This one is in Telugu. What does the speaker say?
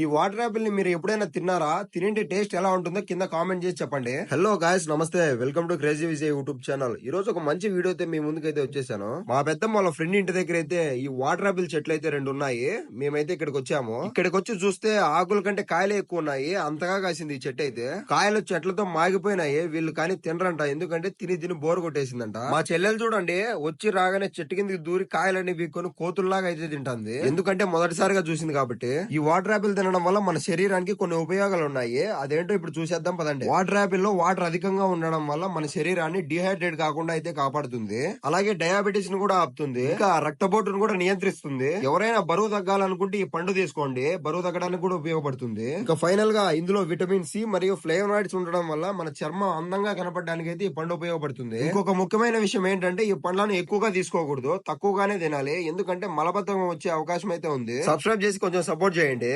ఈ వాటర్ యాపిల్ ని మీరు ఎప్పుడైనా తిన్నారా? తినేంటి టేస్ట్ ఎలా ఉంటుందో కింద కామెంట్ చేసి చెప్పండి. హలో గాయస్, నమస్తే, welcome to crazy Vijay YouTube channel. ఈ రోజు ఒక మంచి వీడియో అయితే మీ ముందుకైతే వచ్చేసాను. మా పెద్దమ్మ వాళ్ళ ఫ్రెండ్ ఇంటి దగ్గర అయితే ఈ వాటర్ యాపిల్ చెట్లు అయితే 2 ఉన్నాయి. మేమైతే ఇక్కడికి వచ్చాము. ఇక్కడికి వచ్చి చూస్తే ఆకుల కంటే కాయలే ఎక్కువ ఉన్నాయి. అంతగా కాసింది ఈ చెట్టు అయితే. కాయలు చెట్లతో మాగిపోయినాయి. వీళ్ళు కానీ తినరంట, ఎందుకంటే తిని తిని బోర్ కొట్టేసిందంట. మా చెల్లెలు చూడండి, వచ్చి రాగానే చెట్టు కిందకి దూరి కాయలన్నీ వీక్కొని కోతుల్లాగా అయితే తింటుంది. ఎందుకంటే మొదటిసారిగా చూసింది కాబట్టి. ఈ వాటర్ యాపిల్ తినడం వల్ల మన శరీరానికి కొన్ని ఉపయోగాలు ఉన్నాయి. అదేంటో ఇప్పుడు చూసేద్దాం పదండి. వాటర్ యాపిల్ లో వాటర్ అధికంగా ఉండడం వల్ల మన శరీరాన్ని డిహైడ్రేట్ కాకుండా అయితే కాపాడుతుంది. అలాగే డయాబెటీస్ ను కూడా ఆపుతుంది. ఇంకా రక్తపోటును కూడా నియంత్రిస్తుంది. ఎవరైనా బరువు తగ్గాలనుకుంటే ఈ పండు తీసుకోండి, బరువు తగ్గడానికి కూడా ఉపయోగపడుతుంది. ఇంకా ఫైనల్ గా ఇందులో విటమిన్ సి మరియు ఫ్లేవనాయిడ్స్ ఉండడం వల్ల మన చర్మం అందంగా కనపడడానికి అయితే ఈ పండు ఉపయోగపడుతుంది. ఇంకొక ముఖ్యమైన విషయం ఏంటంటే ఈ పండ్లను ఎక్కువగా తీసుకోకూడదు, తక్కువగానే తినాలి. ఎందుకంటే మలబద్ధకం వచ్చే అవకాశం అయితే ఉంది. సబ్స్క్రైబ్ చేసి కొంచెం సపోర్ట్ చేయండి.